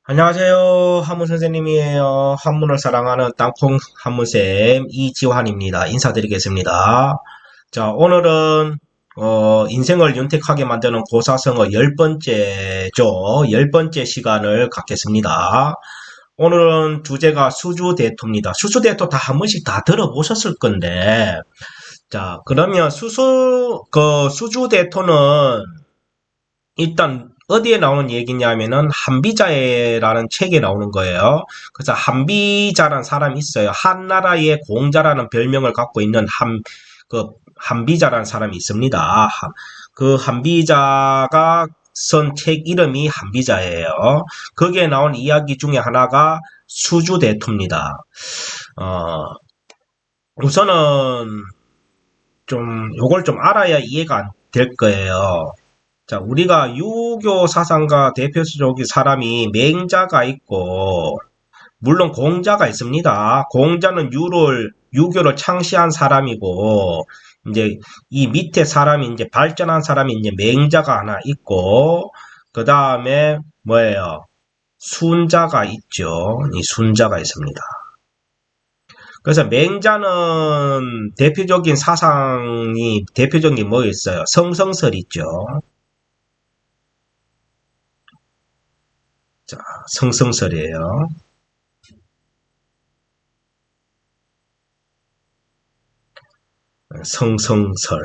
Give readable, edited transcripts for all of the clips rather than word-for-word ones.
안녕하세요. 한문 선생님이에요. 한문을 사랑하는 땅콩 한문쌤 이지환입니다. 인사드리겠습니다. 자, 오늘은 인생을 윤택하게 만드는 고사성어 열 번째죠. 열 번째 시간을 갖겠습니다. 오늘은 주제가 수주대토입니다. 수주대토 다 한 번씩 다 들어보셨을 건데, 자, 그러면 수주대토는 일단 어디에 나오는 얘기냐면은 한비자에라는 책에 나오는 거예요. 그래서 한비자라는 사람이 있어요. 한나라의 공자라는 별명을 갖고 있는 한비자라는 사람이 있습니다. 그 한비자가 쓴 책 이름이 한비자예요. 거기에 나온 이야기 중에 하나가 수주대토입니다. 어, 우선은 요걸 좀 알아야 이해가 될 거예요. 자, 우리가 유교 사상가 대표적인 사람이 맹자가 있고, 물론 공자가 있습니다. 공자는 유교를 창시한 사람이고, 이제 이 밑에 사람이 이제 발전한 사람이 이제 맹자가 하나 있고, 그 다음에 뭐예요? 순자가 있죠. 이 순자가 있습니다. 그래서 맹자는 대표적인 게 뭐 있어요? 성성설 있죠. 자, 성성설이에요. 성성설.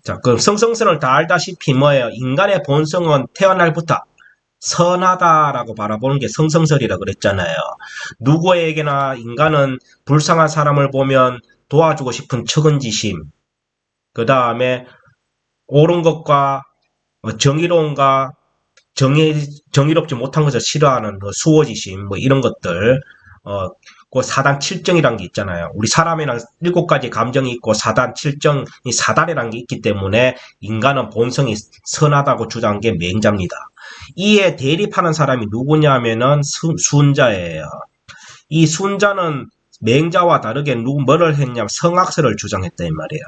자, 그럼 성성설을 다 알다시피 뭐예요? 인간의 본성은 태어날부터 선하다라고 바라보는 게 성성설이라 그랬잖아요. 누구에게나 인간은 불쌍한 사람을 보면 도와주고 싶은 측은지심, 그 다음에 옳은 것과 정의로움과 정의롭지 못한 것을 싫어하는 그 수호지심, 뭐 이런 것들, 그 사단 칠정이라는 게 있잖아요. 우리 사람에는 7가지 감정이 있고 사단 칠정이 사단이라는 게 있기 때문에 인간은 본성이 선하다고 주장한 게 맹자입니다. 이에 대립하는 사람이 누구냐면은 순자예요. 이 순자는 맹자와 다르게 뭐를 했냐면 성악설을 주장했다 이 말이에요.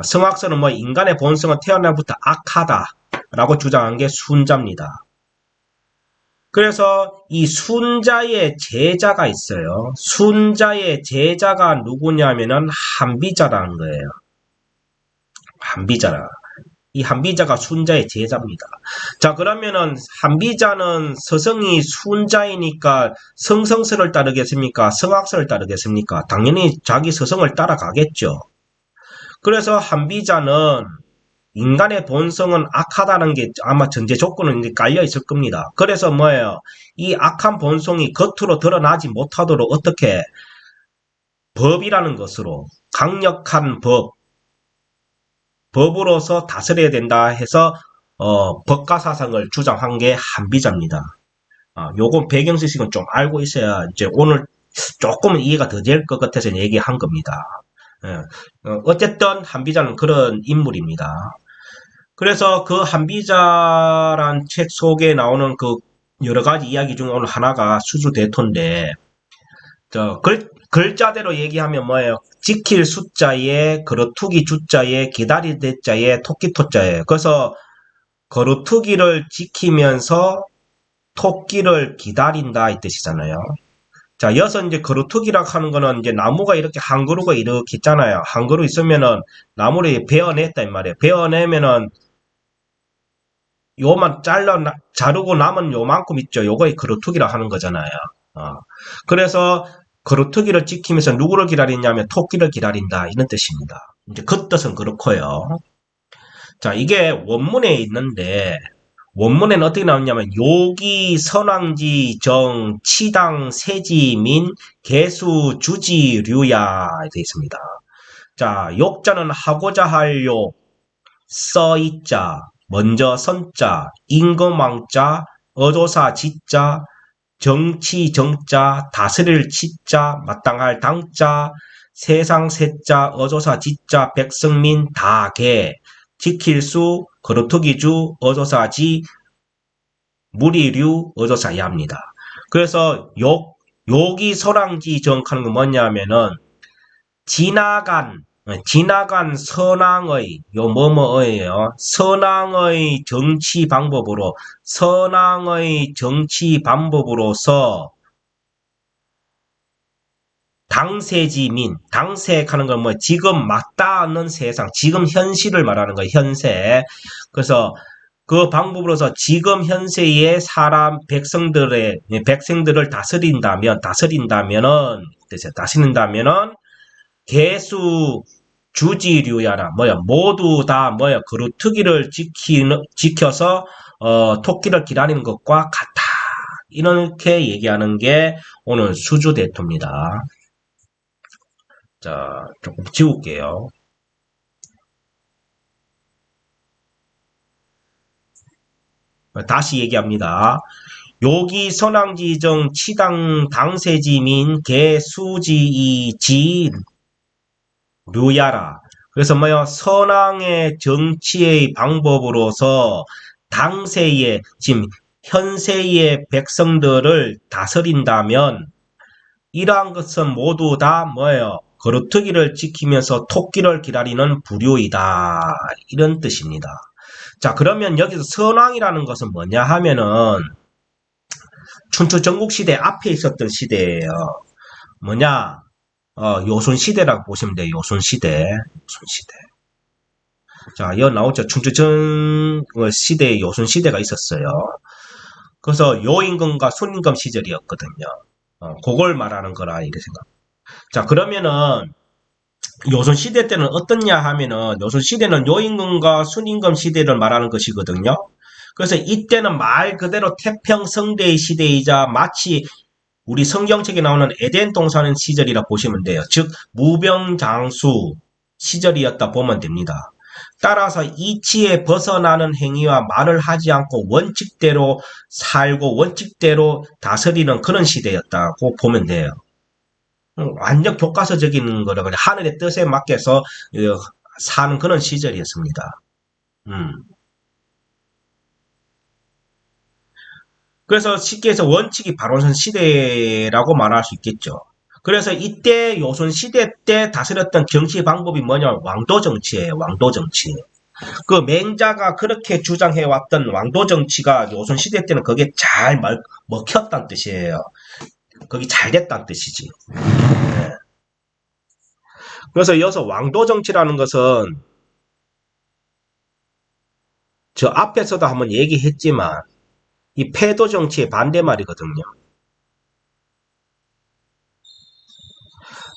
성악설은 뭐 인간의 본성은 태어나부터 악하다라고 주장한 게 순자입니다. 그래서 이 순자의 제자가 있어요. 순자의 제자가 누구냐면은 한비자라는 거예요. 한비자라. 이 한비자가 순자의 제자입니다. 자, 그러면은 한비자는 서성이 순자이니까 성성설을 따르겠습니까? 성악설을 따르겠습니까? 당연히 자기 서성을 따라가겠죠. 그래서 한비자는 인간의 본성은 악하다는 게 아마 전제 조건은 이제 깔려 있을 겁니다. 그래서 뭐예요? 이 악한 본성이 겉으로 드러나지 못하도록 어떻게 법이라는 것으로 강력한 법으로서 다스려야 된다 해서 법가사상을 주장한 게 한비자입니다. 요건 배경지식은 좀 알고 있어야 이제 오늘 조금은 이해가 더 될 것 같아서 얘기한 겁니다. 예. 어쨌든 한비자는 그런 인물입니다. 그래서 그 한비자란 책 속에 나오는 그 여러 가지 이야기 중 오늘 하나가 수주대토인데, 글자대로 얘기하면 뭐예요? 지킬 숫자에, 거루투기 주자에, 기다릴 대자에, 토끼 토자에. 그래서 거루투기를 지키면서 토끼를 기다린다 이 뜻이잖아요. 자, 여기서 이제 거루투기라고 하는 거는 이제 나무가 이렇게 한 그루가 이렇게 있잖아요. 한 그루 있으면은 나무를 베어냈다 이 말이에요. 베어내면은 요만 자르고 남은 요만큼 있죠. 요거의 거루투기라 하는 거잖아요. 어. 그래서 거루투기를 지키면서 누구를 기다리냐면 토끼를 기다린다 이런 뜻입니다. 이제 그 뜻은 그렇고요. 자, 이게 원문에 있는데 원문에는 어떻게 나오냐면 요기 선왕지 정 치당 세지민 개수 주지 류야 되어 있습니다. 자, 욕자는 하고자 할 욕, 써있자, 먼저 선자, 임금왕자, 어조사 지자, 정치 정자, 다스릴 치자, 마땅할 당자, 세상 세자, 어조사 지자, 백성민 다개, 지킬 수, 거루투기주, 어조사지, 무리류, 어조사야입니다. 그래서 욕이 소랑지 정하는 건 뭐냐면은 지나간 지나간 선왕의 요 뭐뭐예요. 선왕의 정치 방법으로 선왕의 정치 방법으로서 당세지민, 당세하는 건 뭐 지금 맞닿는 세상, 지금 현실을 말하는 거예요. 현세. 그래서 그 방법으로서 지금 현세의 사람 백성들을 다스린다면은 개수 주지류야라 뭐야 모두 다 뭐야 그루트기를 지켜서 토끼를 기다리는 것과 같아. 이렇게 얘기하는 게 오늘 수주대토입니다. 자, 조금 지울게요. 다시 얘기합니다. 요기 선왕지정 치당 당세지민 개수지이지 류야라. 그래서 뭐요? 선왕의 정치의 방법으로서 당세의 지금 현세의 백성들을 다스린다면 이러한 것은 모두 다 뭐예요? 거루트기를 지키면서 토끼를 기다리는 부류이다. 이런 뜻입니다. 자, 그러면 여기서 선왕이라는 것은 뭐냐 하면은 춘추 전국시대 앞에 있었던 시대예요. 뭐냐? 요순시대라고 보시면 돼요. 요순시대. 요순시대. 자, 여기 나오죠. 춘추 전 시대에 요순시대가 있었어요. 그래서 요임금과 순임금 시절이었거든요. 그걸 말하는 거라 이렇게 생각. 자, 그러면은 요순시대 때는 어떻냐 하면은 요순시대는 요임금과 순임금 시대를 말하는 것이거든요. 그래서 이때는 말 그대로 태평성대의 시대이자 마치 우리 성경책에 나오는 에덴 동산 시절이라 보시면 돼요. 즉 무병장수 시절이었다 보면 됩니다. 따라서 이치에 벗어나는 행위와 말을 하지 않고 원칙대로 살고 원칙대로 다스리는 그런 시대였다고 보면 돼요. 완전 교과서적인 거라 그래. 하늘의 뜻에 맡겨서 사는 그런 시절이었습니다. 그래서 쉽게 해서 원칙이 바로선 시대라고 말할 수 있겠죠. 그래서 이때 요선 시대 때 다스렸던 정치 방법이 뭐냐? 왕도 정치예요. 왕도 정치. 그 맹자가 그렇게 주장해왔던 왕도 정치가 요선 시대 때는 그게 잘 먹혔다는 뜻이에요. 거기 잘 됐다는 뜻이지. 네. 그래서 여기서 왕도 정치라는 것은 저 앞에서도 한번 얘기했지만 이 패도 정치의 반대말이거든요.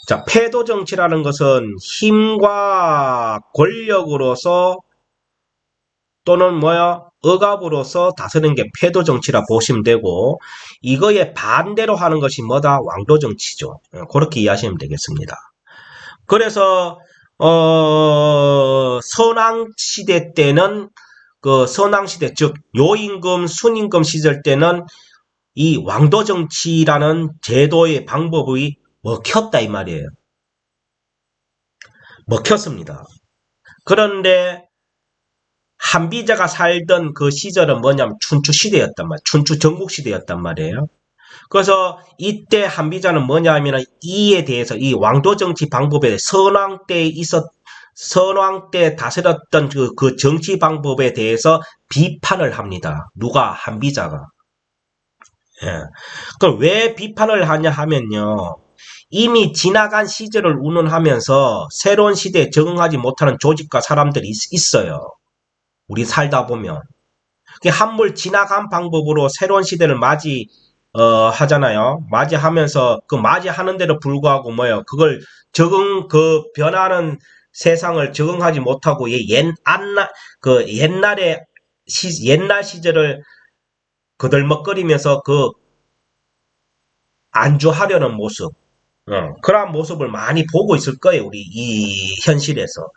자, 패도 정치라는 것은 힘과 권력으로서 또는 뭐야 억압으로서 다스리는 게 패도 정치라 보시면 되고 이거에 반대로 하는 것이 뭐다? 왕도 정치죠. 그렇게 이해하시면 되겠습니다. 그래서 선왕 시대 때는 그 선왕 시대 즉 요임금 순임금 시절 때는 이 왕도 정치라는 제도의 방법이 먹혔다 이 말이에요. 먹혔습니다. 그런데 한비자가 살던 그 시절은 뭐냐면 춘추 시대였단 말이에요. 춘추 전국 시대였단 말이에요. 그래서 이때 한비자는 뭐냐 하면 이에 대해서 이 왕도 정치 방법에 선왕 때 다스렸던 그 정치 방법에 대해서 비판을 합니다. 누가? 한비자가. 예. 그럼 왜 비판을 하냐 하면요. 이미 지나간 시절을 운운하면서 새로운 시대에 적응하지 못하는 조직과 사람들이 있어요. 우리 살다 보면. 한물 지나간 방법으로 새로운 시대를 하잖아요. 맞이하면서 그 맞이하는 데도 불구하고 뭐예요. 그걸 변하는 세상을 적응하지 못하고 옛날 시절을 거들먹거리면서 안주하려는 모습. 그러한 모습을 많이 보고 있을 거예요. 우리 이 현실에서.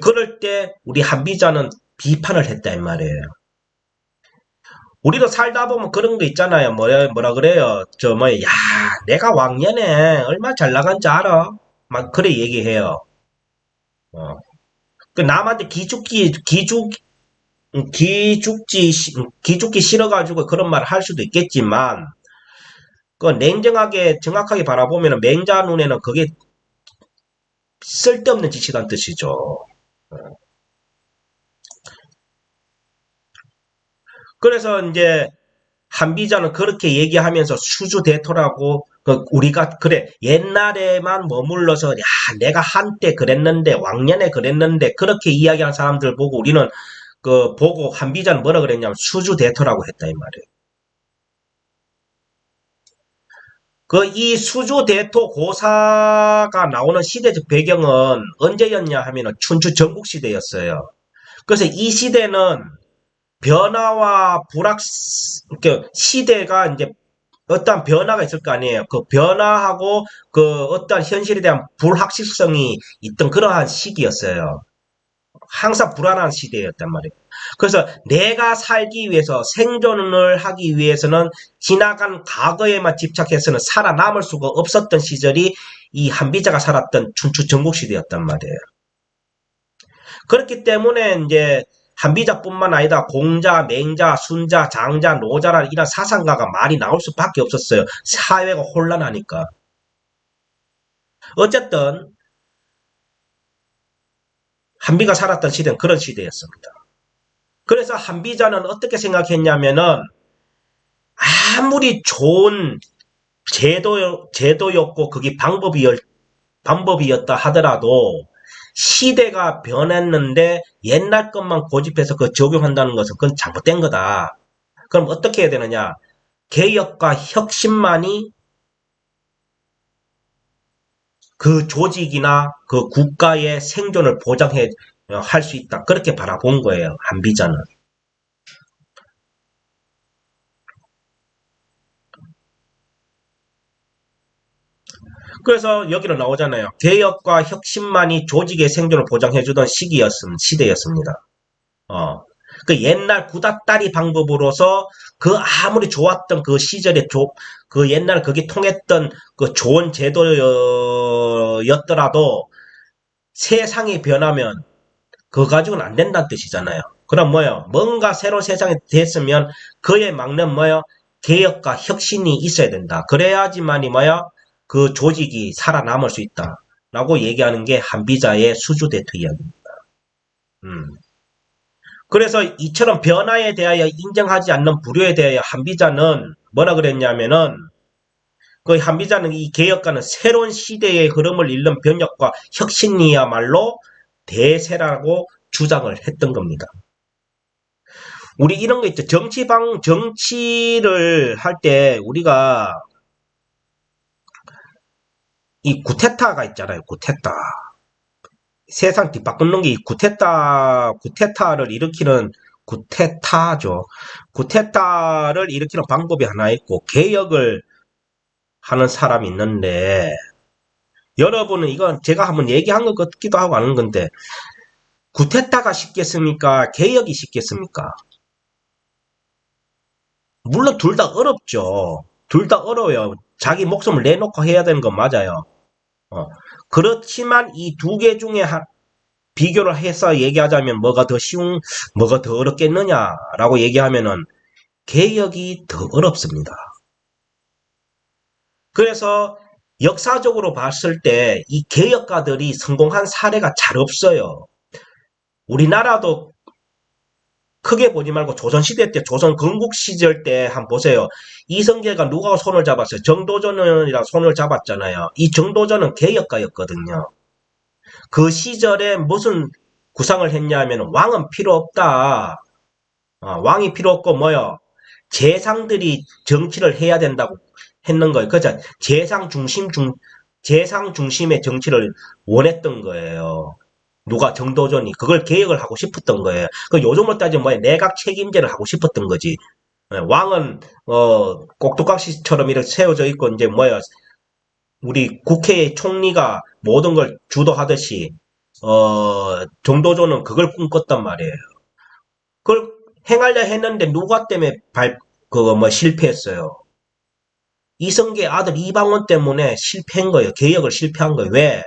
그럴 때 우리 한비자는 비판을 했다 이 말이에요. 우리도 살다 보면 그런 거 있잖아요. 뭐라 그래요? 야, 내가 왕년에 얼마 잘 나간지 알아? 막 그래 얘기해요. 그 남한테 기죽기 싫어가지고 그런 말을 할 수도 있겠지만, 그 냉정하게 정확하게 바라보면 맹자 눈에는 그게 쓸데없는 짓이란 뜻이죠. 그래서 이제 한비자는 그렇게 얘기하면서 수주대토라고 우리가 그래 옛날에만 머물러서 야 내가 한때 그랬는데 왕년에 그랬는데 그렇게 이야기하는 사람들 보고 우리는 그 보고 한비자는 뭐라 그랬냐면 수주대토라고 했다 이 말이에요. 그 이 수주대토 고사가 나오는 시대적 배경은 언제였냐 하면은 춘추 전국시대였어요. 그래서 이 시대는 변화와 그 시대가 이제 어떠한 변화가 있을 거 아니에요. 그 변화하고 그 어떠한 현실에 대한 불확실성이 있던 그러한 시기였어요. 항상 불안한 시대였단 말이에요. 그래서 내가 살기 위해서 생존을 하기 위해서는 지나간 과거에만 집착해서는 살아남을 수가 없었던 시절이 이 한비자가 살았던 춘추 전국시대였단 말이에요. 그렇기 때문에 이제 한비자뿐만 아니라 공자, 맹자, 순자, 장자, 노자라는 이런 사상가가 많이 나올 수밖에 없었어요. 사회가 혼란하니까. 어쨌든 한비가 살았던 시대는 그런 시대였습니다. 그래서 한비자는 어떻게 생각했냐면은 아무리 좋은 제도였고 그게 방법이었다 하더라도 시대가 변했는데 옛날 것만 고집해서 그 적용한다는 것은 그건 잘못된 거다. 그럼 어떻게 해야 되느냐? 개혁과 혁신만이 그 조직이나 그 국가의 생존을 보장해 할 수 있다. 그렇게 바라본 거예요. 한비자는. 그래서 여기로 나오잖아요. 개혁과 혁신만이 조직의 생존을 보장해주던 시대였습니다. 어. 그 옛날 구닥다리 방법으로서 그 아무리 좋았던 그 시절에 그 옛날 그게 통했던 그 좋은 제도였더라도 세상이 변하면 그거 가지고는 안 된다는 뜻이잖아요. 그럼 뭐요? 뭔가 새로운 세상이 됐으면 그에 막는 뭐요? 개혁과 혁신이 있어야 된다. 그래야지만이 뭐요? 그 조직이 살아남을 수 있다. 라고 얘기하는 게 한비자의 수주대투 이야기입니다. 음. 그래서 이처럼 변화에 대하여 인정하지 않는 불효에 대하여 한비자는 뭐라 그랬냐면은 그 한비자는 이 개혁가는 새로운 시대의 흐름을 잇는 변혁과 혁신이야말로 대세라고 주장을 했던 겁니다. 우리 이런 거 있죠. 정치를 할 때 우리가 이 구테타가 있잖아요. 구테타. 세상 뒤바꾸는 게 이 구테타를 일으키는 구테타죠. 구테타를 일으키는 방법이 하나 있고 개혁을 하는 사람이 있는데 여러분은 이건 제가 한번 얘기한 것 같기도 하고 하는 건데 구테타가 쉽겠습니까? 개혁이 쉽겠습니까? 물론 둘 다 어렵죠. 둘 다 어려워요. 자기 목숨을 내놓고 해야 되는 건 맞아요. 어. 그렇지만 이 두 개 중에 비교를 해서 얘기하자면 뭐가 더 어렵겠느냐라고 얘기하면은 개혁이 더 어렵습니다. 그래서 역사적으로 봤을 때 이 개혁가들이 성공한 사례가 잘 없어요. 우리나라도 크게 보지 말고 조선시대 때, 조선 건국 시절 때 한번 보세요. 이성계가 누가 손을 잡았어요? 정도전이랑 손을 잡았잖아요. 이 정도전은 개혁가였거든요. 그 시절에 무슨 구상을 했냐면 왕은 필요 없다. 왕이 필요 없고 뭐요? 재상들이 정치를 해야 된다고 했는 거예요. 그죠? 재상 중심의 정치를 원했던 거예요. 누가 정도전이 그걸 개혁을 하고 싶었던 거예요. 그 요즘으로 따지면 뭐야? 내각 책임제를 하고 싶었던 거지. 왕은 꼭두각시처럼 이렇게 세워져 있고 이제 뭐야? 우리 국회의 총리가 모든 걸 주도하듯이 정도전은 그걸 꿈꿨단 말이에요. 그걸 행하려 했는데 누가 때문에 그거 뭐 실패했어요. 이성계 아들 이방원 때문에 실패한 거예요. 개혁을 실패한 거예요. 왜?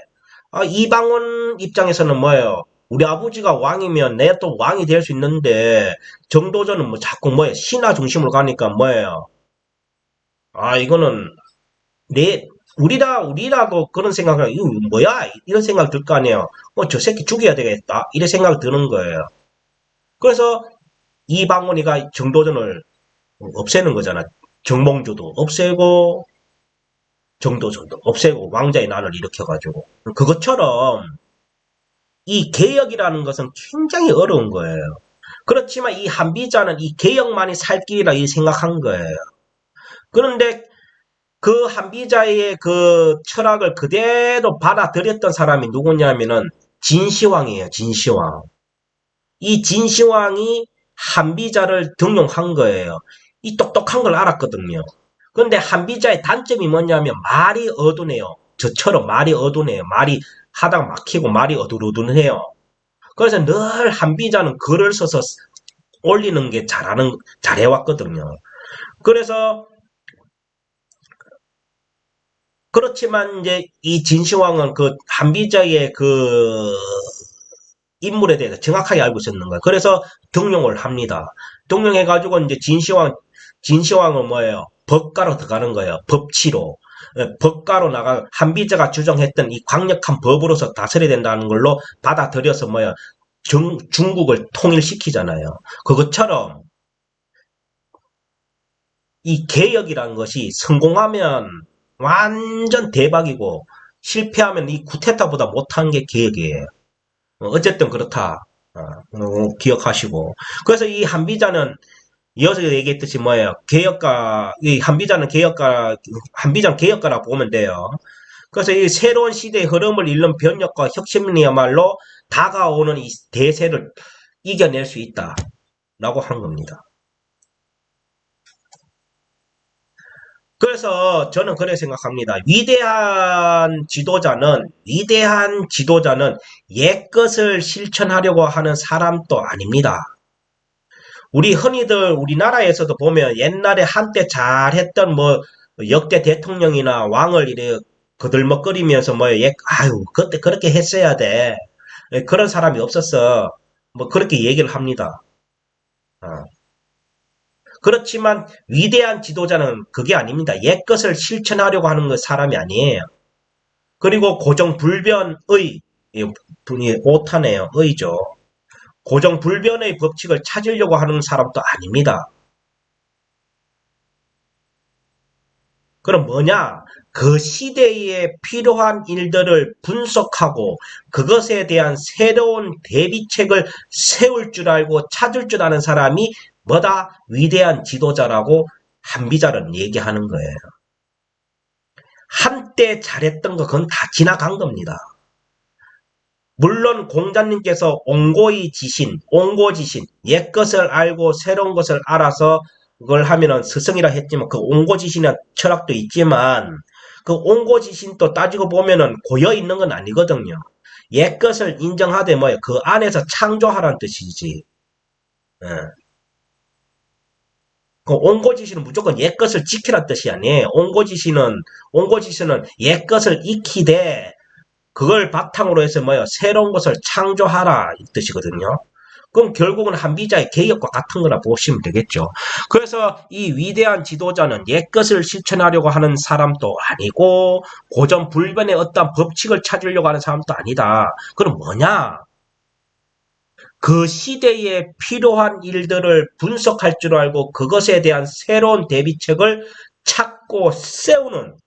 이방원 입장에서는 뭐예요? 우리 아버지가 왕이면 내가 또 왕이 될 수 있는데 정도전은 뭐 자꾸 뭐예요? 신화 중심으로 가니까 뭐예요? 이거는 내 우리라도 그런 생각을, 이거 뭐야? 이런 생각 들 거 아니에요. 저 새끼 죽여야 되겠다. 이런 생각 드는 거예요. 그래서 이방원이가 정도전을 없애는 거잖아. 정몽주도 없애고, 정도전도 없애고, 왕자의 난을 일으켜가지고. 그것처럼, 이 개혁이라는 것은 굉장히 어려운 거예요. 그렇지만 이 한비자는 이 개혁만이 살 길이라 생각한 거예요. 그런데 그 한비자의 그 철학을 그대로 받아들였던 사람이 누구냐면은 진시황이에요. 진시황. 이 진시황이 한비자를 등용한 거예요. 이 똑똑한 걸 알았거든요. 그런데 한비자의 단점이 뭐냐면 말이 어두네요. 저처럼 말이 어두네요. 말이 하다가 막히고 말이 어두러둔해요. 그래서 늘 한비자는 글을 써서 올리는 게 잘해왔거든요. 그래서 그렇지만 이제 이 진시황은 그 한비자의 그 인물에 대해서 정확하게 알고 있었는 거예요. 그래서 등용을 합니다. 등용해가지고 이제 진시황은 뭐예요? 법가로 들어가는 거예요. 법치로. 법가로 나가 한비자가 주장했던 이 강력한 법으로서 다스려야 된다는 걸로 받아들여서 뭐예요? 중국을 통일시키잖아요. 그것처럼 이 개혁이라는 것이 성공하면 완전 대박이고 실패하면 이 쿠데타보다 못한 게 개혁이에요. 어쨌든 그렇다. 기억하시고. 그래서 이 한비자는 이어서 얘기했듯이 뭐예요? 이 한비자는 개혁가라 보면 돼요. 그래서 이 새로운 시대의 흐름을 잇는 변혁과 혁신이야말로 다가오는 이 대세를 이겨낼 수 있다라고 한 겁니다. 그래서 저는 그렇게 생각합니다. 위대한 지도자는 옛것을 실천하려고 하는 사람도 아닙니다. 흔히들 우리나라에서도 보면 옛날에 한때 잘했던 뭐 역대 대통령이나 왕을 이래 거들먹거리면서 아유, 그때 그렇게 했어야 돼. 그런 사람이 없었어. 뭐 그렇게 얘기를 합니다. 어. 그렇지만 위대한 지도자는 그게 아닙니다. 옛것을 실천하려고 하는 사람이 아니에요. 그리고 고정불변의 분이 오타네요. 의죠. 고정불변의 법칙을 찾으려고 하는 사람도 아닙니다. 그럼 뭐냐? 그 시대에 필요한 일들을 분석하고 그것에 대한 새로운 대비책을 세울 줄 알고 찾을 줄 아는 사람이 뭐다? 위대한 지도자라고 한비자는 얘기하는 거예요. 한때 잘했던 거 그건 다 지나간 겁니다. 물론 공자님께서 옹고지신, 옛것을 알고 새로운 것을 알아서 그걸 하면은 스승이라 했지만 그 옹고지신의 철학도 있지만 그 옹고지신도 따지고 보면은 고여 있는 건 아니거든요. 옛것을 인정하되 뭐예요? 그 안에서 창조하라는 뜻이지. 예. 그 옹고지신은 무조건 옛것을 지키라는 뜻이 아니에요. 옹고지신은 옛것을 익히되 그걸 바탕으로 해서 새로운 것을 창조하라 이 뜻이거든요. 그럼 결국은 한비자의 개혁과 같은 거라 보시면 되겠죠. 그래서 이 위대한 지도자는 옛것을 실천하려고 하는 사람도 아니고 고전불변의 어떤 법칙을 찾으려고 하는 사람도 아니다. 그럼 뭐냐? 그 시대에 필요한 일들을 분석할 줄 알고 그것에 대한 새로운 대비책을 찾고 세우는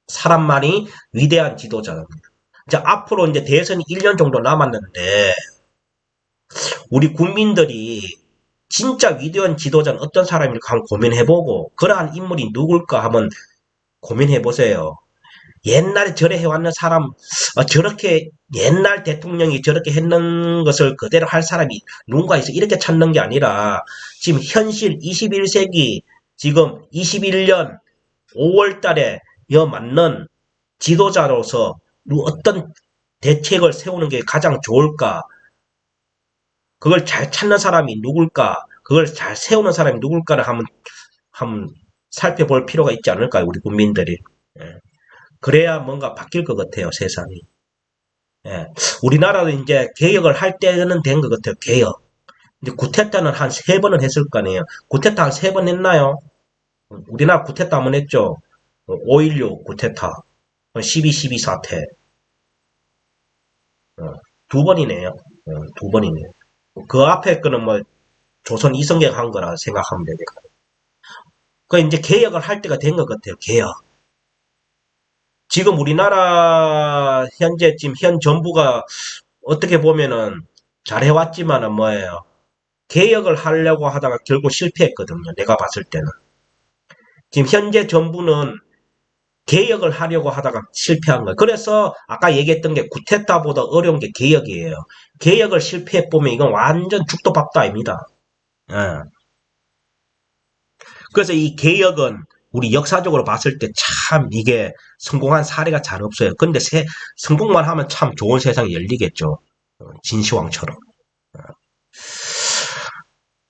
사람만이 위대한 지도자입니다. 자, 앞으로 이제 대선이 1년 정도 남았는데, 우리 국민들이 진짜 위대한 지도자는 어떤 사람일까 한번 고민해보고, 그러한 인물이 누굴까 한번 고민해보세요. 옛날에 저래 해왔는 사람, 저렇게 옛날 대통령이 저렇게 했는 것을 그대로 할 사람이 누군가 있어. 이렇게 찾는 게 아니라, 지금 현실 21세기, 지금 21년 5월 달에 맞는 지도자로서 어떤 대책을 세우는 게 가장 좋을까? 그걸 잘 찾는 사람이 누굴까? 그걸 잘 세우는 사람이 누굴까를 한번 살펴볼 필요가 있지 않을까요? 우리 국민들이. 예. 그래야 뭔가 바뀔 것 같아요, 세상이. 예. 우리나라도 이제 개혁을 할 때는 된 것 같아요, 개혁. 이제 구테타는 한 3번은 했을 거 아니에요. 구테타 한 3번 했나요? 우리나라 구테타 한번 했죠. 5.16 구테타. 12, 12 사태. 두 번이네요. 두 번이네요. 그 앞에 거는 뭐 조선 이성계가 한 거라 생각하면 되겠다. 그 이제 개혁을 할 때가 된 것 같아요. 개혁. 지금 우리나라 현재 지금 현 정부가 어떻게 보면은 잘 해왔지만은 뭐예요. 개혁을 하려고 하다가 결국 실패했거든요. 내가 봤을 때는. 지금 현재 정부는 개혁을 하려고 하다가 실패한 거예요. 그래서 아까 얘기했던 게 구테타보다 어려운 게 개혁이에요. 개혁을 실패해보면 이건 완전 죽도 밥도 아닙니다. 예. 그래서 이 개혁은 우리 역사적으로 봤을 때 참 이게 성공한 사례가 잘 없어요. 근데 성공만 하면 참 좋은 세상이 열리겠죠. 진시황처럼.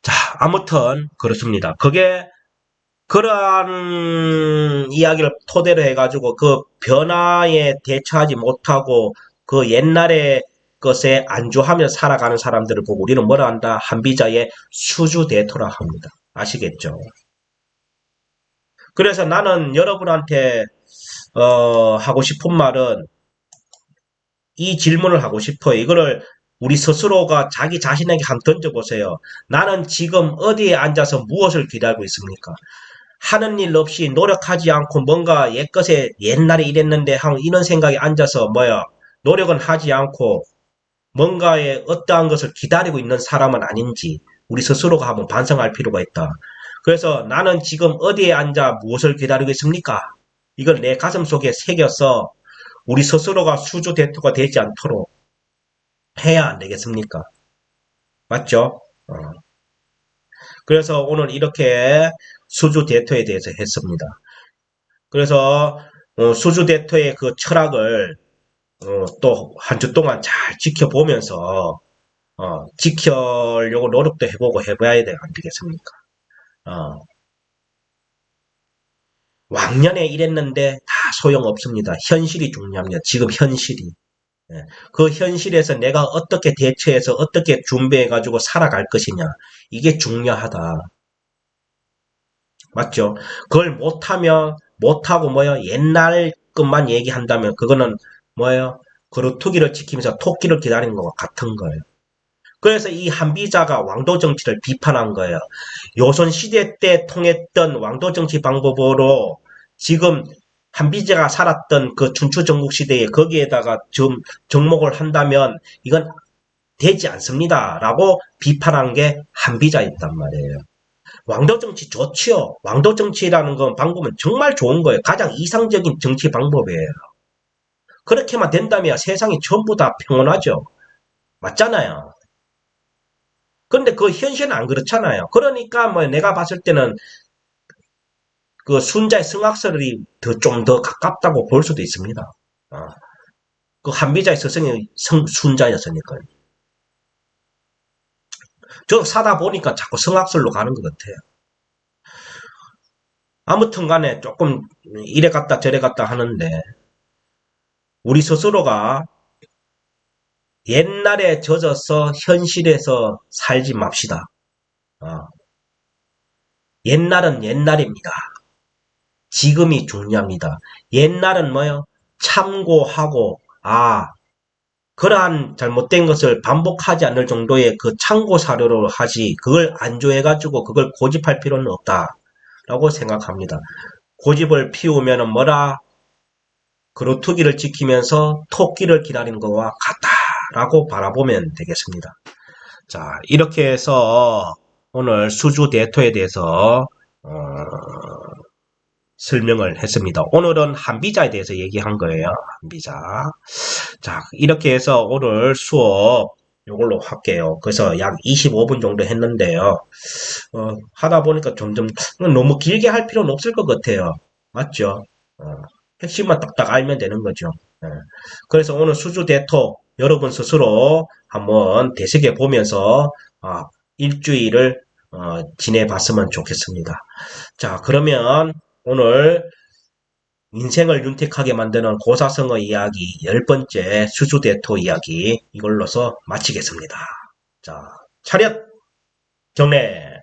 자, 아무튼 그렇습니다. 그게 그러한 이야기를 토대로 해가지고 그 변화에 대처하지 못하고 그 옛날의 것에 안주하며 살아가는 사람들을 보고 우리는 뭐라 한다? 한비자의 수주대토라 합니다. 아시겠죠? 그래서 나는 여러분한테 하고 싶은 말은 이 질문을 하고 싶어요. 이거를 우리 스스로가 자기 자신에게 한번 던져보세요. 나는 지금 어디에 앉아서 무엇을 기다리고 있습니까? 하는 일 없이 노력하지 않고 뭔가 옛것에 옛날에 이랬는데 하고 이런 생각에 앉아서 뭐야 노력은 하지 않고 뭔가에 어떠한 것을 기다리고 있는 사람은 아닌지 우리 스스로가 한번 반성할 필요가 있다. 그래서 나는 지금 어디에 앉아 무엇을 기다리고 있습니까? 이걸 내 가슴 속에 새겨서 우리 스스로가 수주대토가 되지 않도록 해야 안 되겠습니까? 맞죠? 그래서 오늘 이렇게 수주대토에 대해서 했습니다. 그래서 수주대토의 그 철학을 또 한 주 동안 잘 지켜보면서 지키려고 노력도 해보고 해봐야 안 되겠습니까? 어, 왕년에 이랬는데 다 소용없습니다. 현실이 중요합니다. 지금 현실이. 예. 그 현실에서 내가 어떻게 대처해서 어떻게 준비해가지고 살아갈 것이냐. 이게 중요하다. 맞죠? 그걸 못하면, 못하고 뭐요? 옛날 것만 얘기한다면 그거는 뭐예요? 그루터기를 지키면서 토끼를 기다리는 것과 같은 거예요. 그래서 이 한비자가 왕도 정치를 비판한 거예요. 요선 시대 때 통했던 왕도 정치 방법으로 지금 한비자가 살았던 그 춘추 전국 시대에 거기에다가 좀 접목을 한다면 이건 되지 않습니다. 라고 비판한 게 한비자였단 말이에요. 왕도 정치 좋지요. 왕도 정치라는 건 방법은 정말 좋은 거예요. 가장 이상적인 정치 방법이에요. 그렇게만 된다면 세상이 전부 다 평온하죠. 맞잖아요. 근데 그 현실은 안 그렇잖아요. 그러니까 뭐 내가 봤을 때는 그 순자의 성악설이 좀 더 가깝다고 볼 수도 있습니다. 어. 그 한비자의 스승이 순자였으니까요. 저 사다 보니까 자꾸 성악설로 가는 것 같아요. 아무튼 간에 조금 이래 갔다 저래 갔다 하는데 우리 스스로가 옛날에 젖어서 현실에서 살지 맙시다. 어. 옛날은 옛날입니다. 지금이 중요합니다. 옛날은 뭐요? 참고하고 그러한 잘못된 것을 반복하지 않을 정도의 그 참고 사료로 하지 그걸 안조해가지고 그걸 고집할 필요는 없다라고 생각합니다. 고집을 피우면은 뭐라? 그루터기를 지키면서 토끼를 기다리는 것과 같다라고 바라보면 되겠습니다. 자, 이렇게 해서 오늘 수주대토에 대해서 설명을 했습니다. 오늘은 한비자에 대해서 얘기한 거예요. 한비자. 자, 이렇게 해서 오늘 수업 이걸로 할게요. 그래서 약 25분 정도 했는데요. 하다 보니까 점점 너무 길게 할 필요는 없을 것 같아요. 맞죠? 핵심만 딱딱 알면 되는 거죠. 그래서 오늘 수주대토 여러분 스스로 한번 되새겨 보면서 일주일을 지내봤으면 좋겠습니다. 자, 그러면 오늘 인생을 윤택하게 만드는 고사성어 이야기 10번째 수주대토 이야기 이걸로서 마치겠습니다. 자, 차렷! 경례!